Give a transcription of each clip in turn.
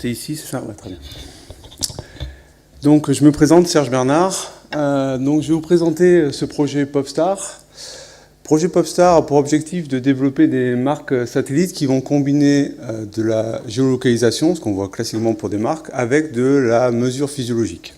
C'était ici, c'est ça? Ouais, très bien. Donc, je me présente, Serge Bernard. Donc, je vais vous présenter ce projet Popstar. Le projet Popstar a pour objectif de développer des marques satellites qui vont combiner de la géolocalisation, ce qu'on voit classiquement pour des marques, avec de la mesure physiologique.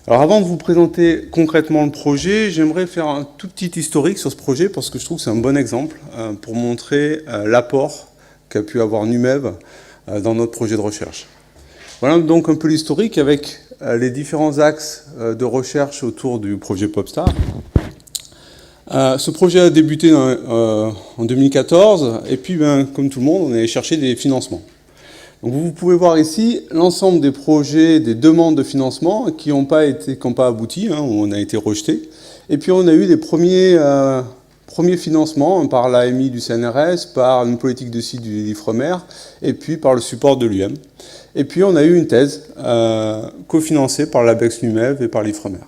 Alors, avant de vous présenter concrètement le projet, j'aimerais faire un tout petit historique sur ce projet parce que je trouve que c'est un bon exemple pour montrer l'apport qu'a pu avoir NUMEV dans notre projet de recherche. Voilà donc un peu l'historique avec les différents axes de recherche autour du projet Popstar. Ce projet a débuté en 2014 et puis, comme tout le monde, on est allé chercher des financements. Donc vous pouvez voir ici l'ensemble des projets, des demandes de financement qui n'ont pas abouti, où on a été rejeté. Et puis on a eu des premiers financements par l'AMI du CNRS, par une politique de site du l'IFREMER, et puis par le support de l'UM. Et puis on a eu une thèse cofinancée par l'ABEX NUMEV et par l'IFREMER.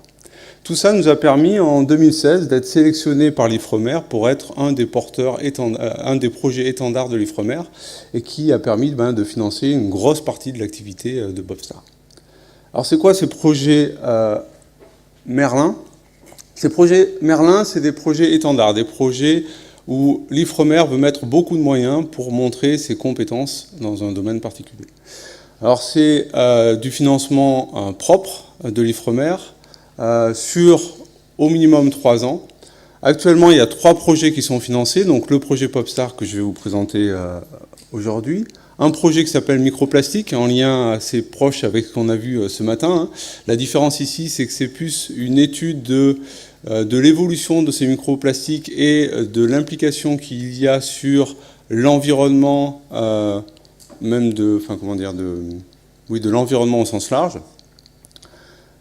Tout ça nous a permis en 2016 d'être sélectionnés par l'IFREMER pour être un des projets étendards de l'IFREMER et qui a permis de financer une grosse partie de l'activité de Popstar. Alors c'est quoi ces projets Merlin? Ces projets Merlin, c'est des projets étendards, des projets où l'IFREMER veut mettre beaucoup de moyens pour montrer ses compétences dans un domaine particulier. Alors c'est du financement propre de l'IFREMER, sur au minimum 3 ans. Actuellement, il y a 3 projets qui sont financés, donc le projet Popstar que je vais vous présenter aujourd'hui, un projet qui s'appelle Microplastique, en lien assez proche avec ce qu'on a vu ce matin. La différence ici, c'est que c'est plus une étude de l'évolution de ces microplastiques et de l'implication qu'il y a sur l'environnement, de l'environnement au sens large.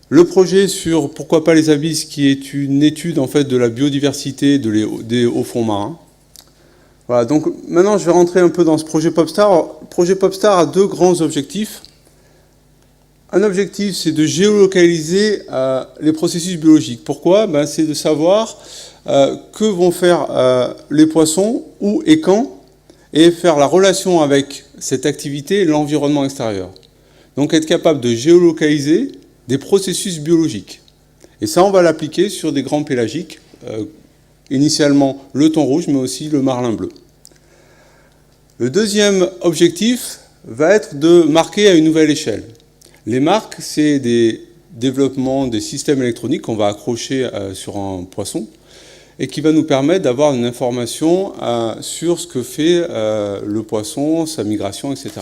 Le projet sur Pourquoi pas les abysses, qui est une étude en fait de la biodiversité des hauts fonds marins. Voilà, donc maintenant je vais rentrer un peu dans ce projet Popstar. Alors, le projet Popstar a 2 grands objectifs. Un objectif, c'est de géolocaliser les processus biologiques. Pourquoi? C'est de savoir que vont faire les poissons, où et quand, et faire la relation avec cette activité et l'environnement extérieur. Donc être capable de géolocaliser des processus biologiques. Et ça, on va l'appliquer sur des grands pélagiques, initialement le thon rouge, mais aussi le marlin bleu. Le deuxième objectif va être de marquer à une nouvelle échelle. Les marques, c'est des développements des systèmes électroniques qu'on va accrocher sur un poisson et qui va nous permettre d'avoir une information sur ce que fait le poisson, sa migration, etc.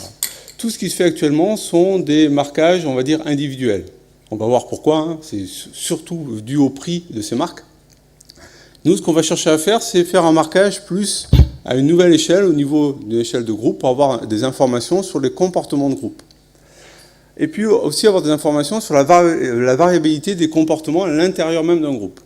Tout ce qui se fait actuellement sont des marquages, on va dire, individuels. On va voir pourquoi, c'est surtout dû au prix de ces marques. Nous, ce qu'on va chercher à faire, c'est faire un marquage plus à une nouvelle échelle, au niveau d'une échelle de groupe, pour avoir des informations sur les comportements de groupe. Et puis aussi avoir des informations sur la variabilité des comportements à l'intérieur même d'un groupe.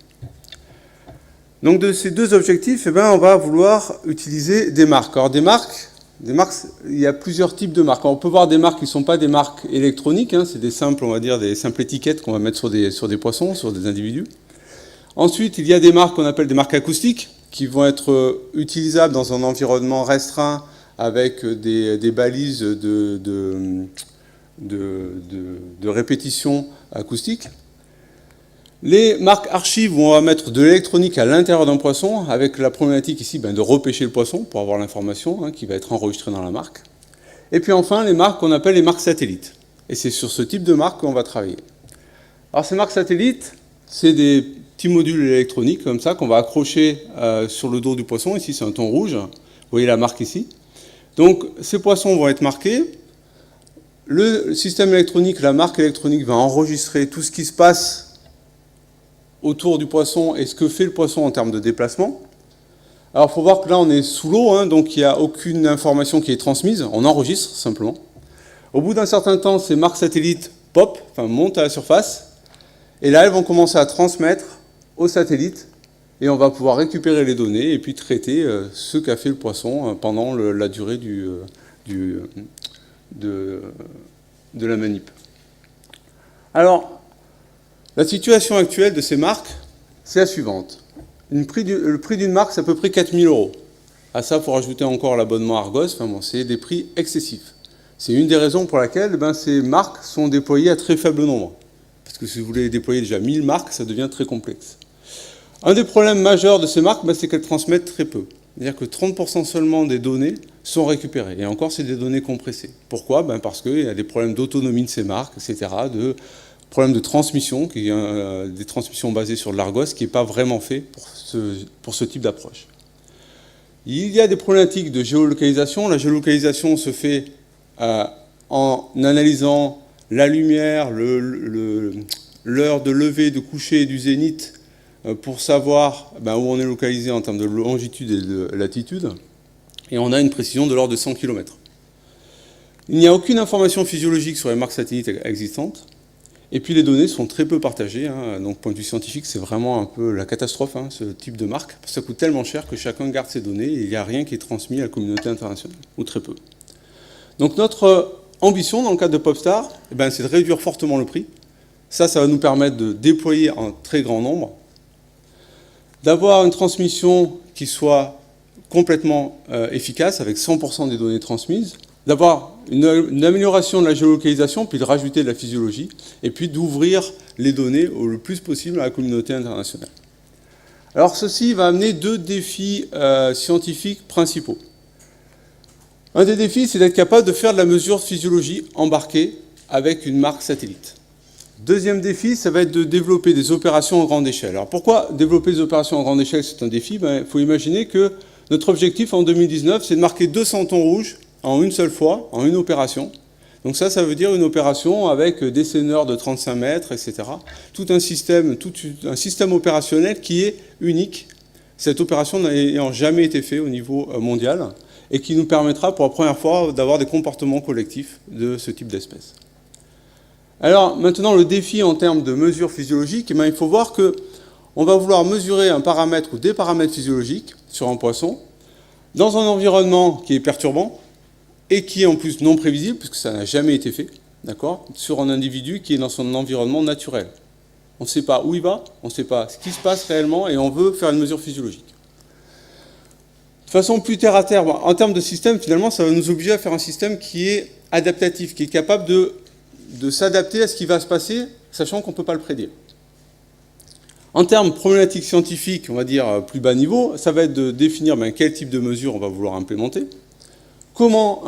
Donc de ces 2 objectifs, on va vouloir utiliser des marques. Alors des marques, il y a plusieurs types de marques. Alors, on peut voir des marques qui ne sont pas des marques électroniques, c'est des simples, on va dire, des simples étiquettes qu'on va mettre sur des poissons, sur des individus. Ensuite, il y a des marques qu'on appelle des marques acoustiques, qui vont être utilisables dans un environnement restreint avec des balises de répétition acoustique. Les marques archives, où on va mettre de l'électronique à l'intérieur d'un poisson, avec la problématique ici de repêcher le poisson pour avoir l'information qui va être enregistrée dans la marque. Et puis enfin, les marques qu'on appelle les marques satellites. Et c'est sur ce type de marque qu'on va travailler. Alors ces marques satellites, c'est des petits modules électroniques comme ça qu'on va accrocher sur le dos du poisson. Ici, c'est un thon rouge. Vous voyez la marque ici. Donc ces poissons vont être marqués. Le système électronique, la marque électronique va enregistrer tout ce qui se passe autour du poisson et ce que fait le poisson en termes de déplacement. Alors il faut voir que là on est sous l'eau, donc il n'y a aucune information qui est transmise, on enregistre simplement. Au bout d'un certain temps, ces marques satellites montent à la surface, et là elles vont commencer à transmettre au satellite, et on va pouvoir récupérer les données et puis traiter ce qu'a fait le poisson pendant la durée de la manip. Alors, la situation actuelle de ces marques, c'est la suivante. Le prix d'une marque, c'est à peu près 4 000 €. À ça, il faut rajouter encore l'abonnement Argos. C'est des prix excessifs. C'est une des raisons pour laquelle ces marques sont déployées à très faible nombre. Parce que si vous voulez déployer déjà 1000 marques, ça devient très complexe. Un des problèmes majeurs de ces marques, c'est qu'elles transmettent très peu. C'est-à-dire que 30% seulement des données sont récupérées. Et encore, c'est des données compressées. Pourquoi? Parce qu'il y a des problèmes d'autonomie de ces marques, etc., de problèmes de transmission, des transmissions basées sur de l'Argos, qui n'est pas vraiment fait pour ce type d'approche. Il y a des problématiques de géolocalisation. La géolocalisation se fait en analysant la lumière, l'heure de lever, de coucher du zénith, pour savoir où on est localisé en termes de longitude et de latitude. Et on a une précision de l'ordre de 100 km. Il n'y a aucune information physiologique sur les marques satellites existantes. Et puis les données sont très peu partagées. Donc, point de vue scientifique, c'est vraiment un peu la catastrophe, ce type de marque. Ça coûte tellement cher que chacun garde ses données et il n'y a rien qui est transmis à la communauté internationale, ou très peu. Donc, notre ambition dans le cadre de PopStar, c'est de réduire fortement le prix. Ça va nous permettre de déployer en très grand nombre, d'avoir une transmission qui soit complètement efficace, avec 100% des données transmises, d'avoir une amélioration de la géolocalisation, puis de rajouter de la physiologie, et puis d'ouvrir les données le plus possible à la communauté internationale. Alors ceci va amener deux défis scientifiques principaux. Un des défis, c'est d'être capable de faire de la mesure de physiologie embarquée avec une marque satellite. Deuxième défi, ça va être de développer des opérations en grande échelle. Alors pourquoi développer des opérations en grande échelle, c'est un défi? Il faut imaginer que notre objectif en 2019, c'est de marquer 200 thons rouges en une seule fois, en une opération. Donc ça veut dire une opération avec des seineurs de 35 mètres, etc. Tout un système opérationnel qui est unique. Cette opération n'ayant jamais été faite au niveau mondial et qui nous permettra pour la première fois d'avoir des comportements collectifs de ce type d'espèce. Alors maintenant, le défi en termes de mesures physiologiques, il faut voir qu'on va vouloir mesurer un paramètre ou des paramètres physiologiques sur un poisson dans un environnement qui est perturbant et qui est en plus non prévisible, puisque ça n'a jamais été fait, d'accord, sur un individu qui est dans son environnement naturel. On ne sait pas où il va, on ne sait pas ce qui se passe réellement, et on veut faire une mesure physiologique. De façon plus terre à terre, en termes de système, finalement, ça va nous obliger à faire un système qui est adaptatif, qui est capable de s'adapter à ce qui va se passer, sachant qu'on ne peut pas le prédire. En termes problématiques scientifiques, on va dire plus bas niveau, ça va être de définir quel type de mesure on va vouloir implémenter. Comment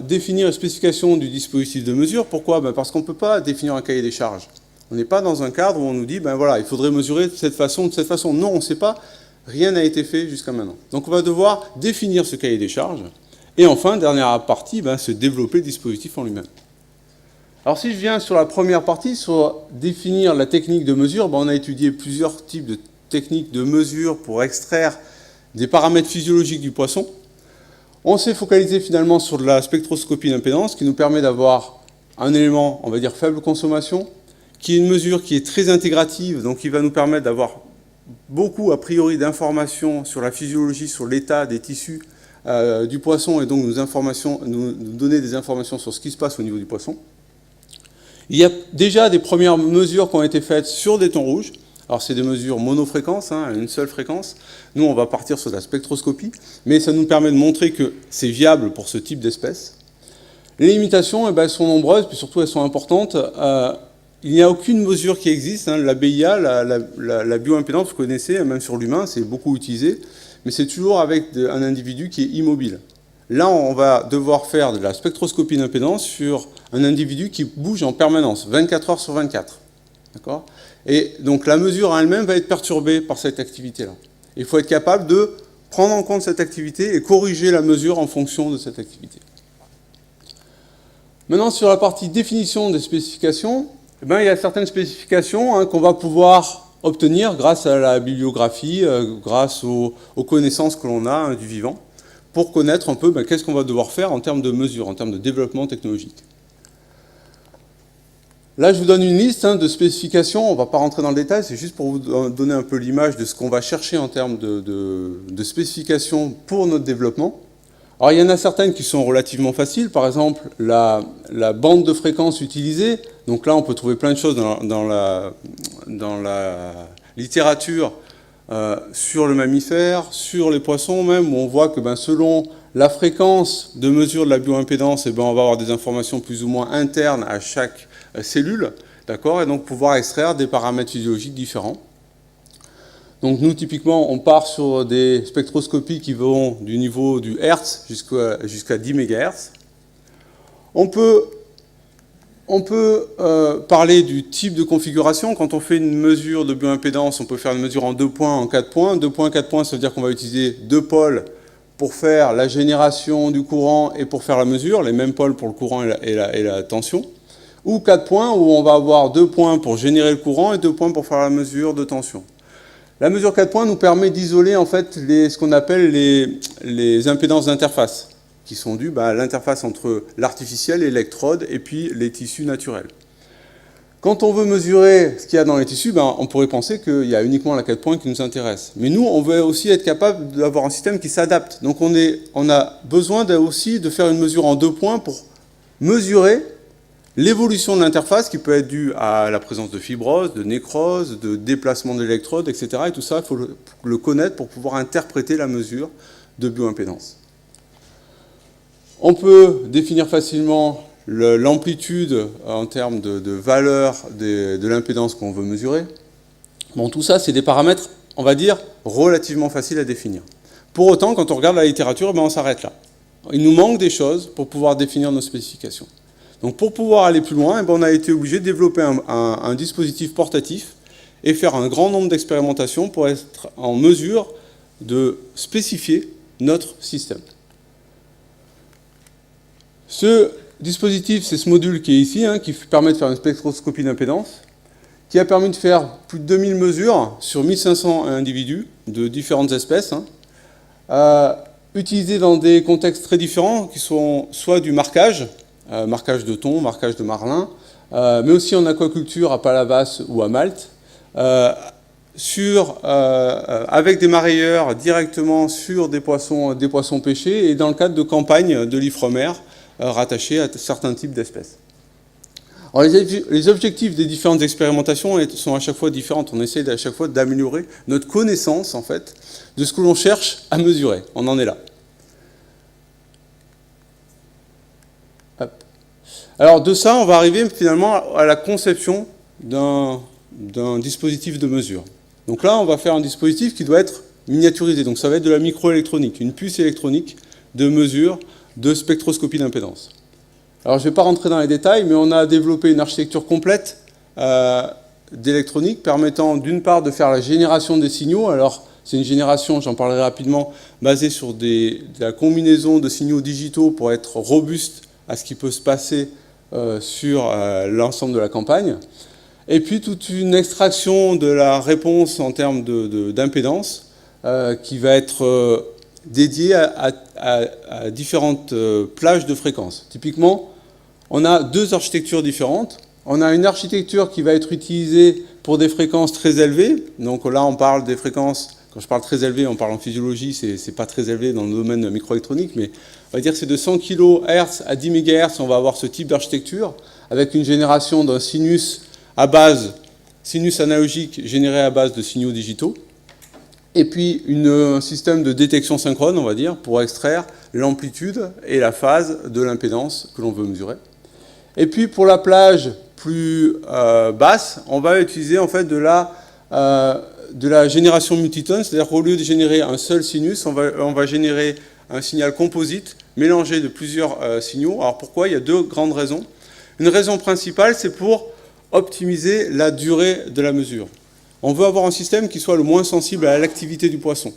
définir les spécifications du dispositif de mesure? Pourquoi? Parce qu'on ne peut pas définir un cahier des charges. On n'est pas dans un cadre où on nous dit, voilà, il faudrait mesurer de cette façon, de cette façon. Non, on ne sait pas. Rien n'a été fait jusqu'à maintenant. Donc on va devoir définir ce cahier des charges. Et enfin, dernière partie, se développer le dispositif en lui-même. Alors si je viens sur la première partie, sur définir la technique de mesure, on a étudié plusieurs types de techniques de mesure pour extraire des paramètres physiologiques du poisson. On s'est focalisé finalement sur de la spectroscopie d'impédance qui nous permet d'avoir un élément, on va dire, faible consommation, qui est une mesure qui est très intégrative, donc qui va nous permettre d'avoir beaucoup, a priori, d'informations sur la physiologie, sur l'état des tissus du poisson, et donc nous donner des informations sur ce qui se passe au niveau du poisson. Il y a déjà des premières mesures qui ont été faites sur des thons rouges. Alors c'est des mesures monofréquences, une seule fréquence. Nous, on va partir sur la spectroscopie, mais ça nous permet de montrer que c'est viable pour ce type d'espèce. Les limitations, elles sont nombreuses, puis surtout elles sont importantes. Il n'y a aucune mesure qui existe. La BIA, la bioimpédance, vous connaissez, même sur l'humain, c'est beaucoup utilisé, mais c'est toujours avec un individu qui est immobile. Là, on va devoir faire de la spectroscopie d'impédance sur un individu qui bouge en permanence, 24 heures sur 24. D'accord ? Et donc la mesure en elle-même va être perturbée par cette activité-là. Il faut être capable de prendre en compte cette activité et corriger la mesure en fonction de cette activité. Maintenant, sur la partie définition des spécifications, il y a certaines spécifications qu'on va pouvoir obtenir grâce à la bibliographie, grâce aux connaissances que l'on a du vivant, pour connaître un peu qu'est-ce qu'on va devoir faire en termes de mesure, en termes de développement technologique. Là, je vous donne une liste de spécifications. On ne va pas rentrer dans le détail, c'est juste pour vous donner un peu l'image de ce qu'on va chercher en termes de spécifications pour notre développement. Alors, il y en a certaines qui sont relativement faciles. Par exemple, la bande de fréquence utilisée. Donc là, on peut trouver plein de choses dans la littérature sur le mammifère, sur les poissons même, où on voit que selon la fréquence de mesure de la bioimpédance, eh ben, on va avoir des informations plus ou moins internes à chaque cellule, d'accord, et donc pouvoir extraire des paramètres physiologiques différents. Donc nous, typiquement, on part sur des spectroscopies qui vont du niveau du Hertz jusqu'à 10 MHz. On peut parler du type de configuration. Quand on fait une mesure de bioimpédance, on peut faire une mesure en 2 points, en 4 points. 2 points, 4 points, ça veut dire qu'on va utiliser 2 pôles pour faire la génération du courant et pour faire la mesure, les mêmes pôles pour le courant et la tension. Ou 4 points où on va avoir 2 points pour générer le courant et 2 points pour faire la mesure de tension. La mesure 4 points nous permet d'isoler en fait ce qu'on appelle les impédances d'interface, qui sont dues à l'interface entre l'artificiel, l'électrode et puis les tissus naturels. Quand on veut mesurer ce qu'il y a dans les tissus, on pourrait penser qu'il y a uniquement la 4 points qui nous intéresse. Mais nous, on veut aussi être capable d'avoir un système qui s'adapte. Donc on a besoin aussi de faire une mesure en 2 points pour mesurer l'évolution de l'interface qui peut être due à la présence de fibrose, de nécrose, de déplacement de l'électrode, etc. Et tout ça, il faut le connaître pour pouvoir interpréter la mesure de bioimpédance. On peut définir facilement l'amplitude en termes de valeur de l'impédance qu'on veut mesurer. Bon, tout ça, c'est des paramètres, on va dire, relativement faciles à définir. Pour autant, quand on regarde la littérature, on s'arrête là. Il nous manque des choses pour pouvoir définir nos spécifications. Donc pour pouvoir aller plus loin, on a été obligé de développer un dispositif portatif et faire un grand nombre d'expérimentations pour être en mesure de spécifier notre système. Ce dispositif, c'est ce module qui est ici, qui permet de faire une spectroscopie d'impédance, qui a permis de faire plus de 2000 mesures sur 1500 individus de différentes espèces, utilisés dans des contextes très différents, qui sont soit du marquage de thon, marquage de marlin, mais aussi en aquaculture à Palavas ou à Malte, avec des marailleurs directement sur des poissons pêchés et dans le cadre de campagnes de l'Ifremer rattachées à certains types d'espèces. Alors les objectifs des différentes expérimentations sont à chaque fois différents. On essaie à chaque fois d'améliorer notre connaissance en fait, de ce que l'on cherche à mesurer. On en est là. Alors de ça, on va arriver finalement à la conception d'un dispositif de mesure. Donc là, on va faire un dispositif qui doit être miniaturisé. Donc ça va être de la microélectronique, une puce électronique de mesure de spectroscopie d'impédance. Alors je ne vais pas rentrer dans les détails, mais on a développé une architecture complète d'électronique permettant d'une part de faire la génération des signaux. Alors c'est une génération, j'en parlerai rapidement, basée sur de la combinaison de signaux digitaux pour être robuste à ce qui peut se passer sur l'ensemble de la campagne. Et puis toute une extraction de la réponse en termes d'impédance qui va être dédiée à différentes plages de fréquences. Typiquement, on a 2 architectures différentes. On a une architecture qui va être utilisée pour des fréquences très élevées. Donc là, on parle des fréquences, quand je parle très élevé, on parle en physiologie, c'est pas très élevé dans le domaine microélectronique, mais on va dire que c'est de 100 kHz à 10 MHz, on va avoir ce type d'architecture, avec une génération d'un sinus analogique généré à base de signaux digitaux, et puis un système de détection synchrone, on va dire, pour extraire l'amplitude et la phase de l'impédance que l'on veut mesurer. Et puis pour la plage plus basse, on va utiliser en fait de la génération multitone, c'est-à-dire qu'au lieu de générer un seul sinus, on va générer un signal composite mélangé de plusieurs signaux. Alors pourquoi? Il y a 2 grandes raisons. Une raison principale, c'est pour optimiser la durée de la mesure. On veut avoir un système qui soit le moins sensible à l'activité du poisson.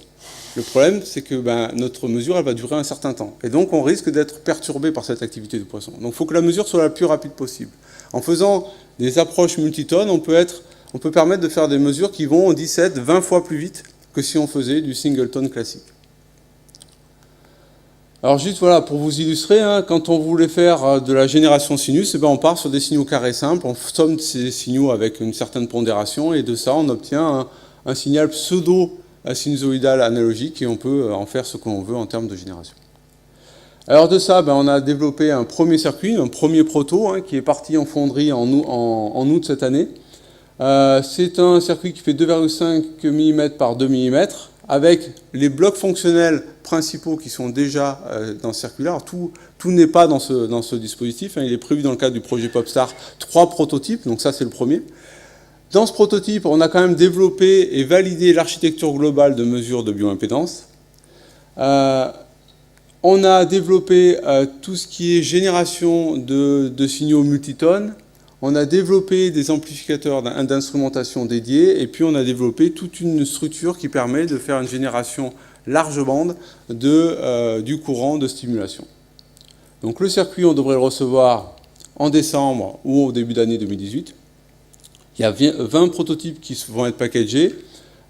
Le problème, c'est que notre mesure, elle va durer un certain temps. Et donc, on risque d'être perturbé par cette activité du poisson. Donc, il faut que la mesure soit la plus rapide possible. En faisant des approches multitones, on peut permettre de faire des mesures qui vont 17, 20 fois plus vite que si on faisait du singleton classique. Alors juste voilà, pour vous illustrer, quand on voulait faire de la génération sinus, on part sur des signaux carrés simples, on somme ces signaux avec une certaine pondération, et de ça on obtient un signal pseudo-sinusoïdal analogique, et on peut en faire ce qu'on veut en termes de génération. Alors de ça, on a développé un premier circuit, un premier proto, qui est parti en fonderie en août cette année. C'est un circuit qui fait 2,5 mm par 2 mm, avec les blocs fonctionnels principaux qui sont déjà dans Circular. Tout n'est pas dans ce dispositif, hein. Il est prévu dans le cadre du projet PopStar 3 prototypes, donc ça c'est le premier. Dans ce prototype, on a quand même développé et validé l'architecture globale de mesure de bioimpédance. On a développé tout ce qui est génération de signaux multitones. On a développé des amplificateurs d'instrumentation dédiés, et puis on a développé toute une structure qui permet de faire une génération large bande du courant de stimulation. Donc le circuit, on devrait le recevoir en décembre ou au début d'année 2018. Il y a 20 prototypes qui vont être packagés,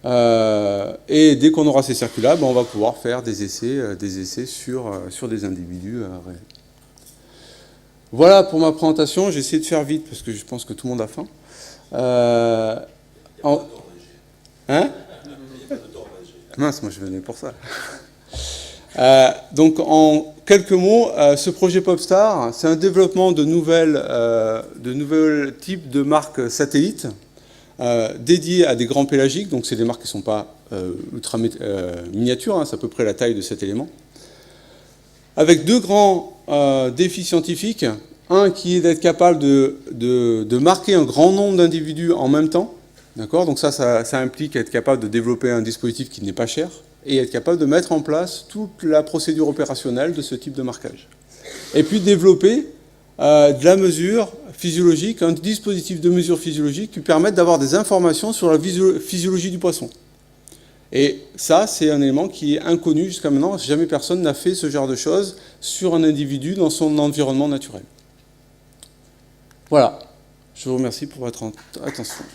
et dès qu'on aura ces circuits-là, on va pouvoir faire des essais sur des individus réels. Voilà pour ma présentation. J'ai essayé de faire vite parce que je pense que tout le monde a faim. Hein? Mince, moi je venais pour ça. Donc en quelques mots, ce projet PopStar, c'est un développement de nouvelles types de marques satellites dédiées à des grands pélagiques. Donc c'est des marques qui ne sont pas ultra miniatures, hein, c'est à peu près la taille de cet élément. Avec deux grands défis scientifiques. Un qui est d'être capable de marquer un grand nombre d'individus en même temps. D'accord ? Donc ça implique être capable de développer un dispositif qui n'est pas cher et être capable de mettre en place toute la procédure opérationnelle de ce type de marquage. Et puis développer de la mesure physiologique, un dispositif de mesure physiologique qui permette d'avoir des informations sur la physiologie du poisson. Et ça, c'est un élément qui est inconnu jusqu'à maintenant. Jamais personne n'a fait ce genre de choses sur un individu dans son environnement naturel. Voilà. Je vous remercie pour votre attention.